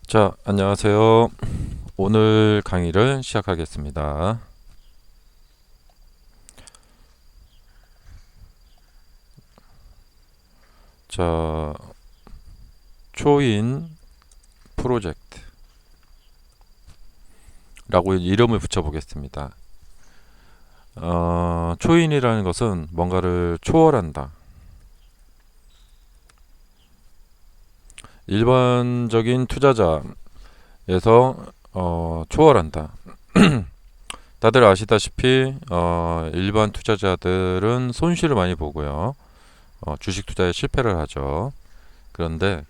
자, 안녕하세요. 오늘 강의를 시작하겠습니다. 자, 초인 프로젝트라고 이름을 붙여보겠습니다. 초인이라는 것은 뭔가를 초월한다. 일반적인 투자자에서 초월한다. 다들 아시다시피 일반 투자자들은 손실을 많이 보고요. 주식 투자에 실패를 하죠. 그런데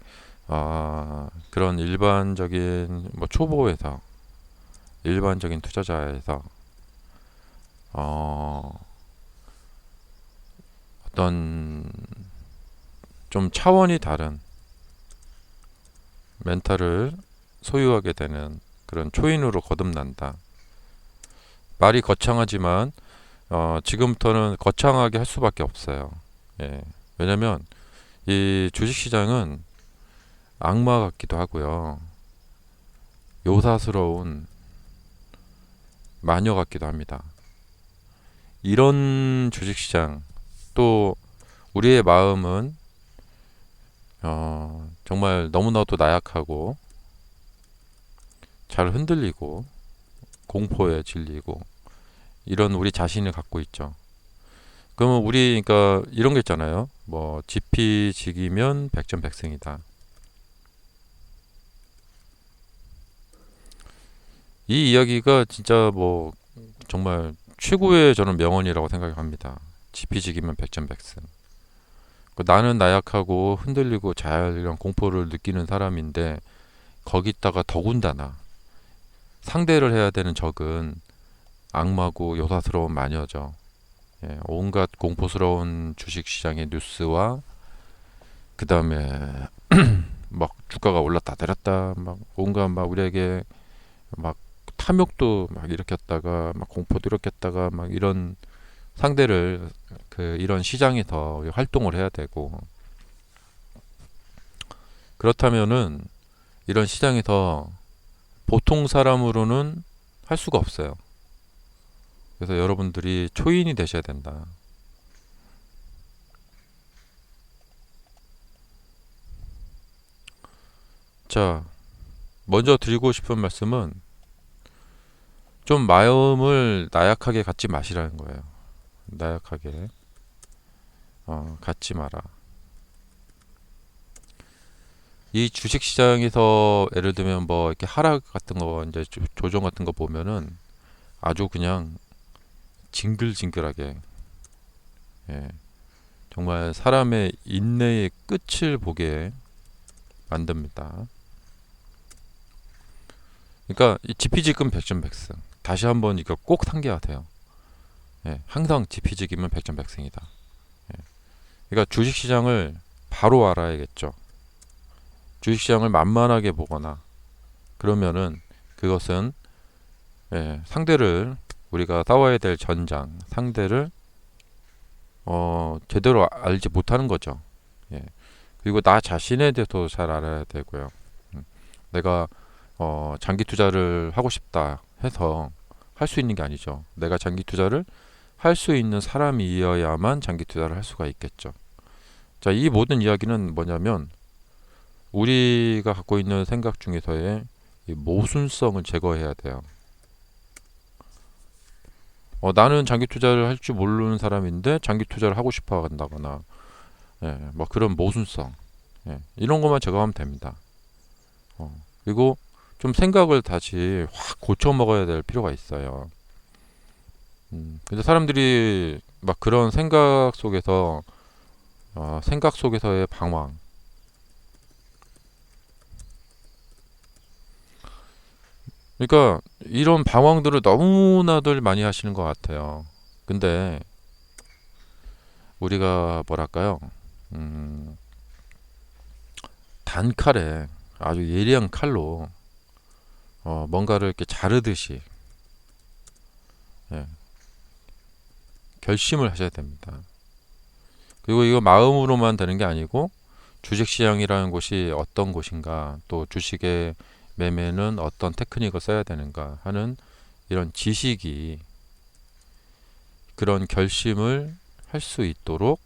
그런 일반적인 초보에서 일반적인 투자자에서 어떤 좀 차원이 다른 멘탈을 소유하게 되는 그런 초인으로 거듭난다. 말이 거창하지만 지금부터는 거창하게 할 수밖에 없어요. 예. 왜냐면 이 주식시장은 악마 같기도 하고요. 요사스러운 마녀 같기도 합니다. 이런 주식시장, 또 우리의 마음은 정말 너무나도 나약하고 잘 흔들리고 공포에 질리고 이런 우리 자신을 갖고 있죠. 그러면 우리 그러니까 이런 게 있잖아요. 뭐 지피지기면 백전백승이다. 이 이야기가 진짜 뭐 정말 최고의 저는 명언이라고 생각합니다. 지피지기면 백전백승. 나는 나약하고 흔들리고 자연이런 공포를 느끼는 사람인데 거기다가 더군다나 상대를 해야 되는 적은 악마고 요사스러운 마녀죠. 예, 온갖 공포스러운 주식시장의 뉴스와 그 다음에 막 주가가 올랐다 내렸다 막 온갖 막 우리에게 막 탐욕도 막 일으켰다가 막 공포도 일으켰다가 막 이런 상대를 이런 시장에서 활동을 해야 되고 그렇다면은 이런 시장에서 보통 사람으로는 할 수가 없어요. 그래서 여러분들이 초인이 되셔야 된다. 자, 먼저 드리고 싶은 말씀은 좀 마음을 나약하게 갖지 마시라는 거예요. 나약하게 갖지 마라. 이 주식 시장에서 예를 들면 뭐 이렇게 하락 같은 거 이제 조정 같은 거 보면은 아주 그냥 징글징글하게 예, 정말 사람의 인내의 끝을 보게 만듭니다. 그러니까 이 지피지기면 백전백승. 다시 한번 이거 꼭 상기해야 돼요. 예, 항상 지피지기면 백전백승이다. 예. 그러니까 주식시장을 바로 알아야겠죠. 주식시장을 만만하게 보거나 그러면은 그것은 상대를 우리가 싸워야 될 전장 상대를 제대로 알지 못하는 거죠. 예. 그리고 나 자신에 대해서 잘 알아야 되고요. 내가 장기 투자를 하고 싶다 해서 할 수 있는 게 아니죠. 내가 장기 투자를 할 수 있는 사람이어야만 장기 투자를 할 수가 있겠죠. 자, 이 모든 이야기는 뭐냐면 우리가 갖고 있는 생각 중에서의 이 모순성을 제거해야 돼요. 나는 장기 투자를 할 줄 모르는 사람인데 장기 투자를 하고 싶어 한다거나 뭐 그런 모순성 이런 것만 제거하면 됩니다. 그리고 좀 생각을 다시 확 고쳐 먹어야 될 필요가 있어요. 근데 사람들이 막 그런 생각 속에서의 방황. 그러니까 이런 방황들을 너무나들 많이 하시는 것 같아요. 근데 우리가 뭐랄까요? 음, 단칼에 아주 예리한 칼로 뭔가를 이렇게 자르듯이 예, 결심을 하셔야 됩니다. 그리고 이거 마음으로만 되는 게 아니고 주식시장이라는 곳이 어떤 곳인가 또 주식의 매매는 어떤 테크닉을 써야 되는가 하는 이런 지식이 그런 결심을 할 수 있도록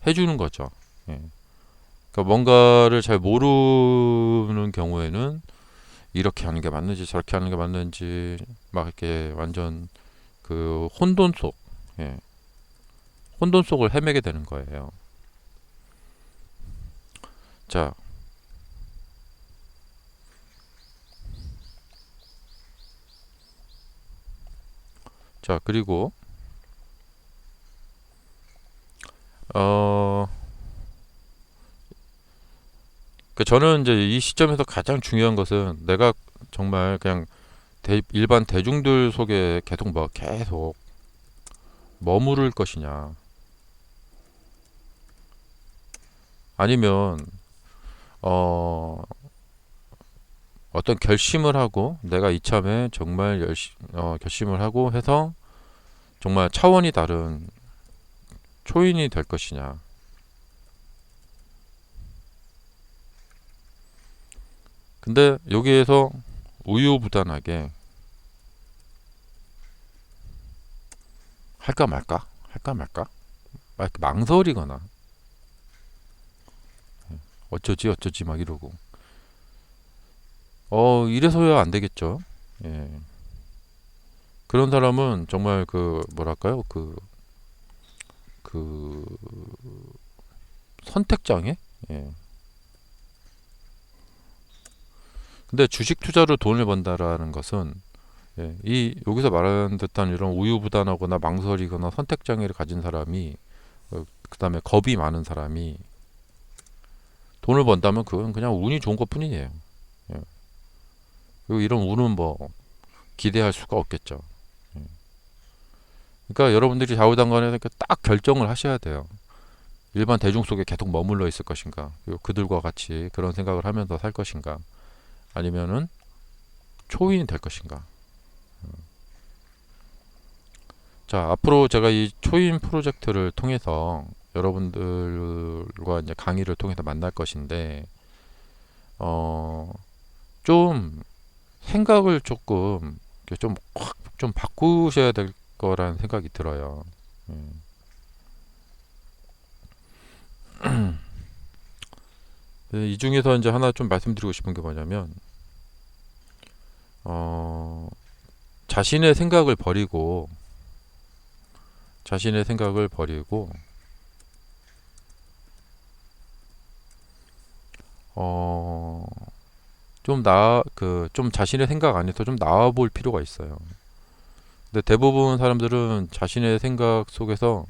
해주는 거죠. 예. 그러니까 뭔가를 잘 모르는 경우에는 이렇게 하는 게 맞는지 저렇게 하는 게 맞는지 막 이렇게 완전 그 예, 혼돈 속을 헤매게 되는 거예요. 자, 그리고 어, 저는 이제 이 시점에서 가장 중요한 것은 내가 정말 그냥 일반 대중들 속에 계속 머무를 것이냐, 아니면 어, 어떤 결심을 하고 내가 이참에 정말 결심을 하고 해서 정말 차원이 다른 초인이 될 것이냐. 근데 여기에서 우유부단하게 할까 말까 막 이렇게 망설이거나 어쩌지 막 이러고 이래서야 안 되겠죠. 예. 그런 사람은 정말 그 뭐랄까요 그 선택장애. 예. 근데 주식 투자로 돈을 번다라는 것은 이 여기서 말하는 듯한 이런 우유부단하거나 망설이거나 선택장애를 가진 사람이 그다음에 겁이 많은 사람이 돈을 번다면 그건 그냥 운이 좋은 것뿐이에요. 예. 그리고 이런 운은 뭐 기대할 수가 없겠죠. 예. 그러니까 여러분들이 좌우당간에 딱 결정을 하셔야 돼요. 일반 대중 속에 계속 머물러 있을 것인가, 그리고 그들과 같이 그런 생각을 하면서 살 것인가, 아니면은 초인이 될 것인가. 자, 앞으로 제가 이 초인 프로젝트를 통해서 여러분들과 이제 강의를 통해서 만날 것인데, 어, 좀 생각을 조금 좀 확 좀 바꾸셔야 될 거라는 생각이 들어요. 이 중에서 이제 하나 좀 말씀드리고 싶은 게 뭐냐면, 어, 자신의 생각을 버리고, 자신의 생각을 버리고, 어, 좀 자신의 생각 안에서 좀 나와 볼 필요가 있어요. 근데 대부분 사람들은 자신의 생각 속에서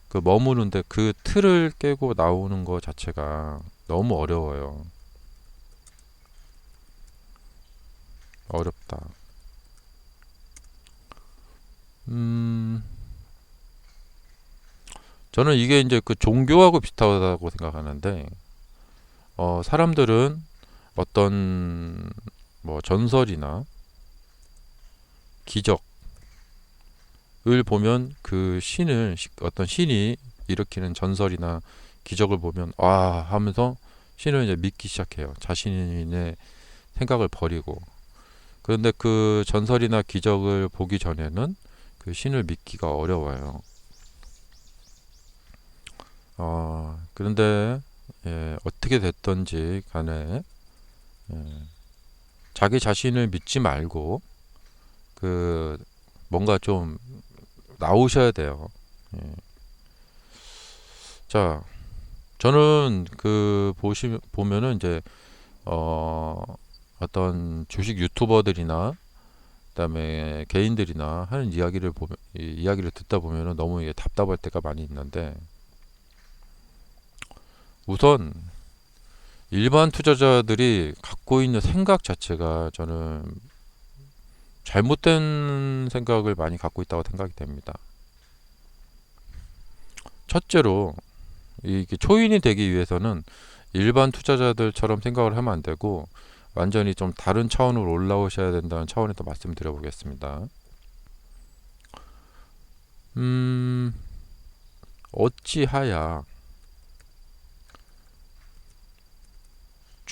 그 머무는데 그 틀을 깨고 나오는 것 자체가 너무 어려워요. 어렵다. 음, 저는 이게 이제 그 종교하고 비슷하다고 생각하는데, 사람들은 어떤 뭐 전설이나 기적을 보면 그 어떤 신이 일으키는 전설이나 기적을 보면 하면서 신을 이제 믿기 시작해요. 자신의 생각을 버리고. 그런데 그 전설이나 기적을 보기 전에는 그 신을 믿기가 어려워요. 그런데 어떻게 됐던지 간에 예, 자기 자신을 믿지 말고 그 뭔가 좀 나오셔야 돼요. 예. 자, 저는 보면은 이제 어, 어떤 주식 유튜버들이나 그다음에 개인들이나 하는 이야기를 듣다 보면은 너무 이게 답답할 때가 많이 있는데, 우선 일반 투자자들이 갖고 있는 생각 자체가 저는 잘못된 생각을 많이 갖고 있다고 생각이 됩니다. 첫째로 이게 초인이 되기 위해서는 일반 투자자들처럼 생각을 하면 안 되고 완전히 좀 다른 차원으로 올라오셔야 된다는 차원에서 말씀드려 보겠습니다. 어찌하야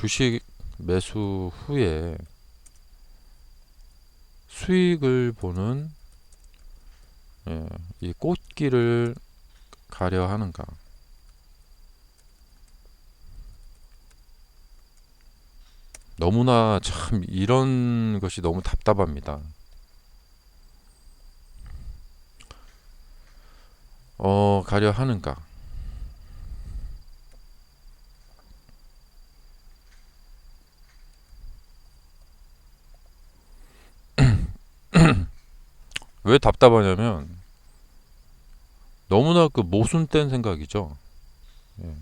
주식 매수 후에 수익을 보는 이 꽃길을 가려 하는가. 너무나 참 이런 것이 너무 답답합니다. 가려 하는가. 왜 답답하냐면 너무나 그 모순된 생각이죠. 예.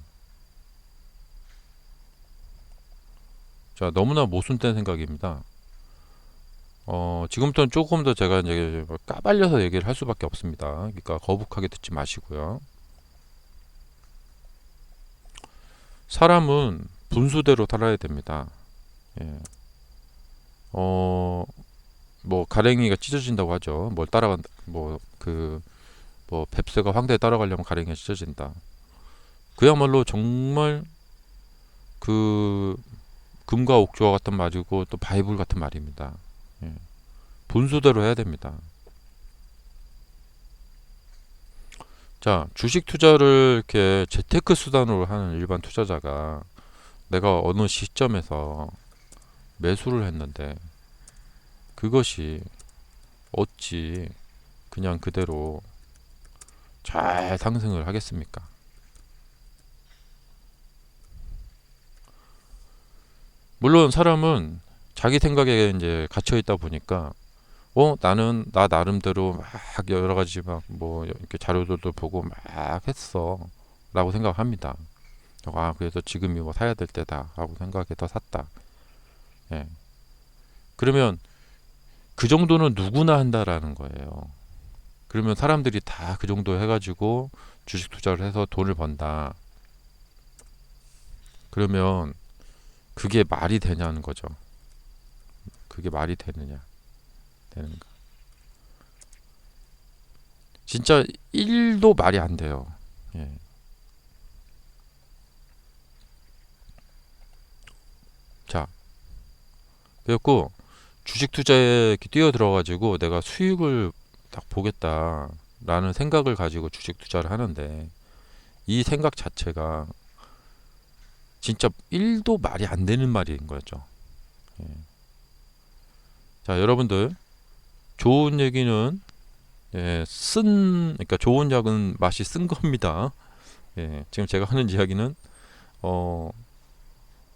자, 너무나 모순된 생각입니다. 지금부터는 조금 더 제가 이제 까발려서 얘기를 할 수밖에 없습니다. 그러니까 거북하게 듣지 마시고요. 사람은 분수대로 살아야 됩니다. 예. 뭐 가랭이가 찢어진다고 하죠. 뭘 따라간 뭐 뱁새가 황새에 따라가려면 가랭이가 찢어진다. 그야말로 정말 그 금과 옥조와 같은 말이고 또 바이블 같은 말입니다. 예. 분수대로 해야 됩니다. 자, 주식 투자를 이렇게 재테크 수단으로 하는 일반 투자자가 내가 어느 시점에서 매수를 했는데 그것이 어찌 그냥 그대로 잘 상승을 하겠습니까? 물론 사람은 자기 생각에 이제 갇혀 있다 보니까 나는 나 나름대로 막 여러 가지 막 뭐 이렇게 자료들도 보고 막 했어 라고 생각합니다. 그래서 지금이 뭐 사야 될 때다 라고 생각해서 샀다. 예. 그러면 그 정도는 누구나 한다라는 거예요. 그러면 사람들이 다 그 정도 해가지고 주식 투자를 해서 돈을 번다. 그러면 그게 말이 되냐는 거죠. 그게 말이 되는가. 진짜 1도 말이 안 돼요. 예. 자, 그래갖고 주식 투자에 뛰어 들어가지고 내가 수익을 딱 보겠다라는 생각을 가지고 주식 투자를 하는데 이 생각 자체가 진짜 1도 말이 안 되는 말인 거죠. 예. 자, 여러분들 좋은 얘기는 그러니까 좋은 약은 맛이 쓴 겁니다. 예, 지금 제가 하는 이야기는 어,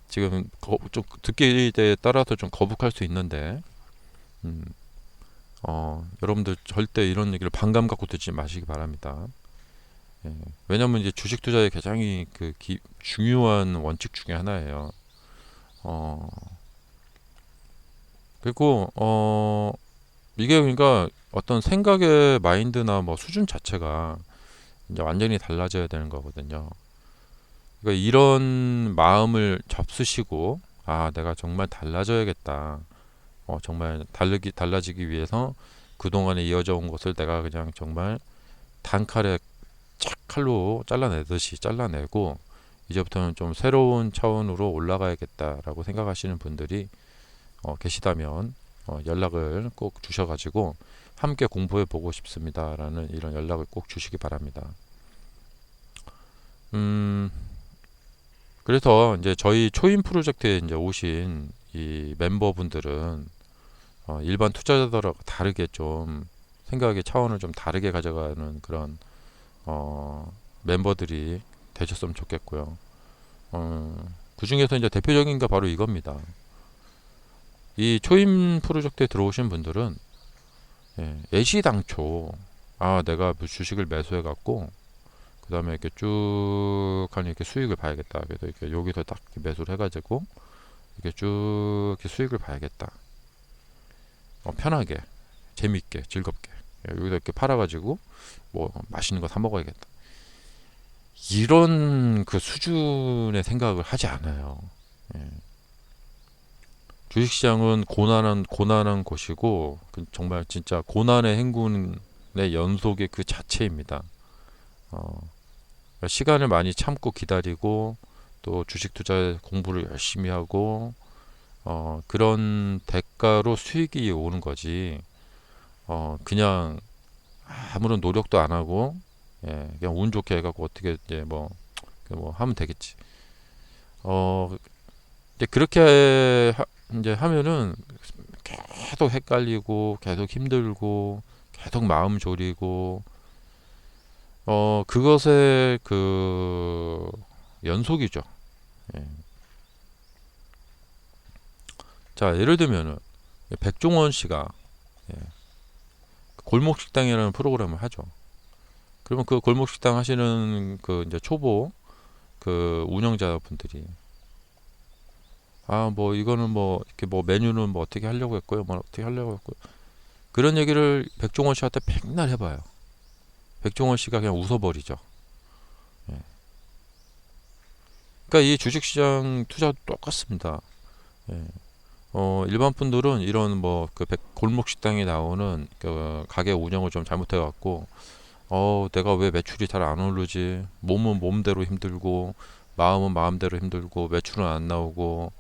지금 좀 듣기에 따라서 좀 거북할 수 있는데 음, 여러분들 절대 이런 얘기를 반감 갖고 듣지 마시기 바랍니다. 예, 왜냐면 이제 주식 투자의 굉장히 중요한 원칙 중에 하나예요. 어, 그리고 이게 그러니까 어떤 생각의 마인드나 뭐 수준 자체가 이제 완전히 달라져야 되는 거거든요. 그러니까 이런 마음을 접수시고 내가 정말 달라져야겠다. 정말 달라지기 위해서 그동안에 이어져 온 것을 내가 그냥 정말 단칼에 착 칼로 잘라내듯이 잘라내고 이제부터는 좀 새로운 차원으로 올라가야겠다라고 생각하시는 분들이 계시다면 연락을 꼭 주셔가지고 함께 공부해 보고 싶습니다라는 이런 연락을 꼭 주시기 바랍니다. 그래서 이제 저희 초임 프로젝트에 이제 오신 이 멤버분들은 일반 투자자들하고 다르게 좀 생각의 차원을 좀 다르게 가져가는 그런 멤버들이 되셨으면 좋겠고요. 그 중에서 이제 대표적인 게 바로 이겁니다. 이 초임 프로젝트에 들어오신 분들은 애시당초 내가 주식을 매수해 갖고 그 다음에 이렇게 쭉 하니 이렇게 수익을 봐야겠다. 그래서 이렇게 여기서 딱 매수를 해가지고 이렇게 쭉 이렇게 수익을 봐야겠다. 편하게, 재밌게, 즐겁게 여기서 이렇게 팔아가지고 뭐 맛있는 거 사 먹어야겠다. 이런 그 수준의 생각을 하지 않아요. 예. 주식시장은 고난한 곳이고 정말 진짜 고난의 행군의 연속의 그 자체입니다. 시간을 많이 참고 기다리고 또 주식 투자 공부를 열심히 하고 그런 대가로 수익이 오는 거지. 그냥 아무런 노력도 안 하고 그냥 운 좋게 해갖고 어떻게 이제 뭐 하면 되겠지. 이제 그렇게 이제 하면은 계속 헷갈리고 계속 힘들고 계속 마음 졸이고 그것의 그 연속이죠. 예. 자, 예를 들면은 백종원 씨가 예, 골목 식당이라는 프로그램을 하죠. 그러면 그 골목 식당 하시는 그 이제 초보 그 운영자분들이 뭐 이거는 뭐 이렇게 뭐 메뉴는 뭐 어떻게 하려고 했고요. 뭐 어떻게 하려고 했고요. 그런 얘기를 백종원 씨한테 백날 해봐요. 백종원 씨가 그냥 웃어버리죠. 예. 그러니까 이 주식시장 투자도 똑같습니다. 예. 일반 분들은 이런 뭐 그 골목 식당에 나오는 그 가게 운영을 좀 잘못해 갖고 내가 왜 매출이 잘 안 오르지? 몸은 몸대로 힘들고 마음은 마음대로 힘들고 매출은 안 나오고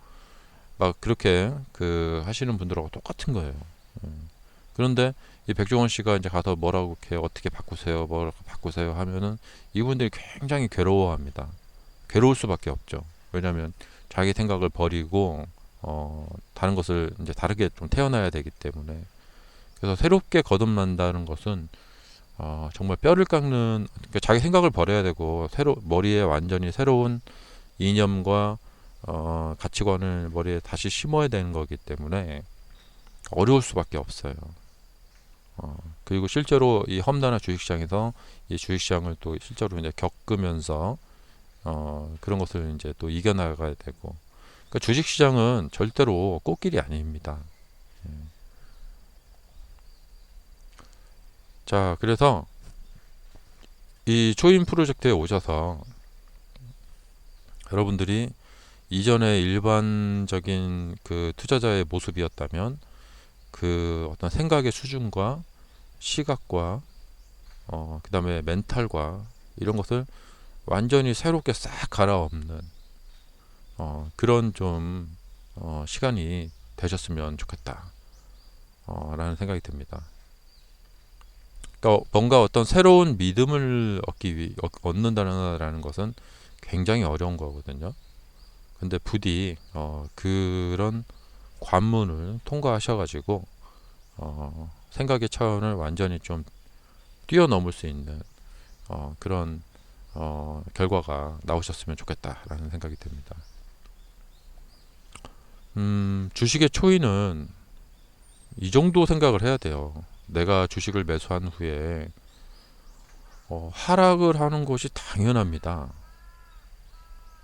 막 그렇게 그 하시는 분들하고 똑같은 거예요. 예. 그런데 이 백종원 씨가 이제 가서 뭐라고 이렇게 어떻게 바꾸세요, 뭐라고 바꾸세요 하면은 이분들이 굉장히 괴로워합니다. 괴로울 수밖에 없죠. 왜냐하면 자기 생각을 버리고 다른 것을 이제 다르게 좀 태어나야 되기 때문에 그래서 새롭게 거듭난다는 것은 정말 뼈를 깎는 그러니까 자기 생각을 버려야 되고 머리에 완전히 새로운 이념과 가치관을 머리에 다시 심어야 되는 거기 때문에 어려울 수밖에 없어요. 그리고 실제로 이 험난한 주식시장에서 이 주식시장을 또 실제로 이제 겪으면서 그런 것을 이제 또 이겨나가야 되고 그러니까 주식시장은 절대로 꽃길이 아닙니다. 예. 자, 그래서 이 초인 프로젝트에 오셔서 여러분들이 이전에 일반적인 그 투자자의 모습이었다면 그 어떤 생각의 수준과 시각과 그 다음에 멘탈과 이런 것을 완전히 새롭게 싹 갈아엎는 그런 좀 시간이 되셨으면 좋겠다 라는 생각이 듭니다. 그러니까 뭔가 어떤 새로운 믿음을 얻는다는 것은 굉장히 어려운 거거든요. 근데 부디 그런 관문을 통과하셔가지고 생각의 차원을 완전히 좀 뛰어넘을 수 있는 그런 결과가 나오셨으면 좋겠다라는 생각이 듭니다. 주식의 초이는 이 정도 생각을 해야 돼요. 내가 주식을 매수한 후에 하락을 하는 것이 당연합니다.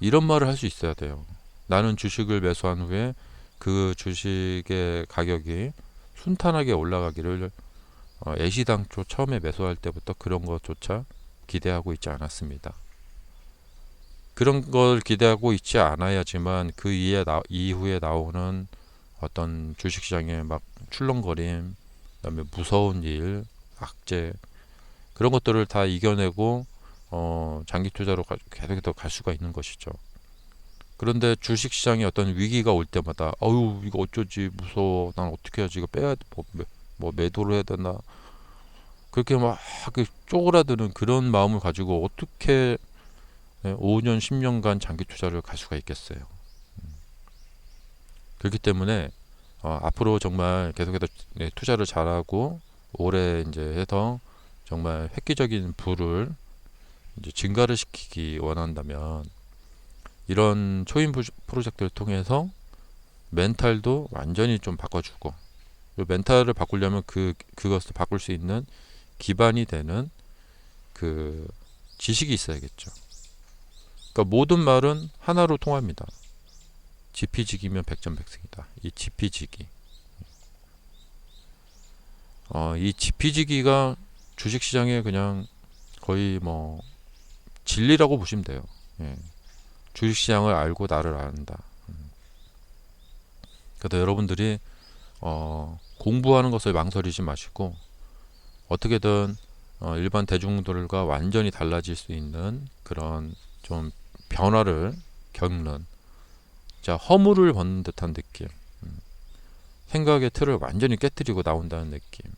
이런 말을 할 수 있어야 돼요. 나는 주식을 매수한 후에 그 주식의 가격이 순탄하게 올라가기를 애시당초 처음에 매수할 때부터 그런 것조차 기대하고 있지 않았습니다. 그런 걸 기대하고 있지 않아야지만 그 이후에 나오는 어떤 주식시장의 막 출렁거림, 그다음에 무서운 일, 악재 그런 것들을 다 이겨내고 장기 투자로 계속해서 갈 수가 있는 것이죠. 그런데 주식시장에 어떤 위기가 올 때마다 어유 이거 어쩌지 무서워 난 어떻게 해야지 이거 빼야 돼 뭐 매도를 해야 되나 그렇게 막 쪼그라드는 그런 마음을 가지고 어떻게 5년 10년간 장기 투자를 갈 수가 있겠어요. 그렇기 때문에 앞으로 정말 계속해서 투자를 잘하고 오래 이제 해서 정말 획기적인 부를 이제 증가를 시키기 원한다면 이런 초인 프로젝트를 통해서 멘탈도 완전히 좀 바꿔주고 멘탈을 바꾸려면 그것을 바꿀 수 있는 기반이 되는 그 지식이 있어야겠죠. 그러니까 모든 말은 하나로 통합니다. 지피지기면 백전백승이다. 이 지피지기. 이 지피지기가 주식시장에 그냥 거의 뭐 진리라고 보시면 돼요. 예. 주식시장을 알고 나를 안다. 그래서 여러분들이 공부하는 것을 망설이지 마시고 어떻게든 일반 대중들과 완전히 달라질 수 있는 그런 좀 변화를 겪는, 자, 허물을 벗는 듯한 느낌, 생각의 틀을 완전히 깨뜨리고 나온다는 느낌,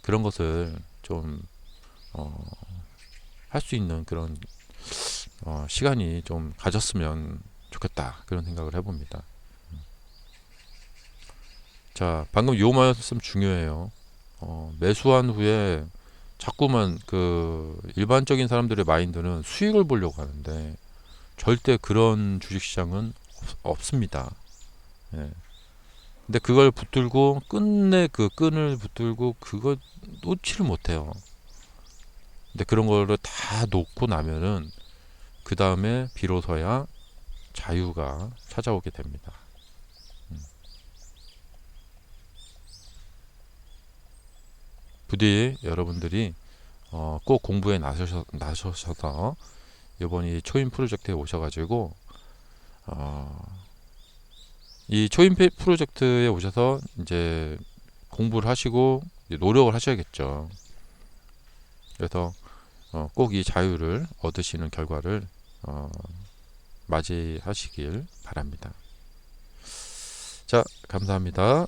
그런 것을 좀 할 수 있는 그런 시간이 좀 가졌으면 좋겠다, 그런 생각을 해봅니다. 자, 방금 요 말씀 중요해요. 매수한 후에 자꾸만 그 일반적인 사람들의 마인드는 수익을 보려고 하는데 절대 그런 주식시장은 없습니다. 예. 근데 그걸 붙들고 끝내 그 끈을 붙들고 그거 놓지를 못해요. 근데 그런 거를 다 놓고 나면은 그 다음에 비로소야 자유가 찾아오게 됩니다. 부디 여러분들이 꼭 공부에 나서셔서 이번 이 초임 프로젝트에 오셔가지고 이 초임 프로젝트에 오셔서 이제 공부를 하시고 이제 노력을 하셔야겠죠. 그래서 꼭 이 자유를 얻으시는 결과를 맞이하시길 바랍니다. 자, 감사합니다.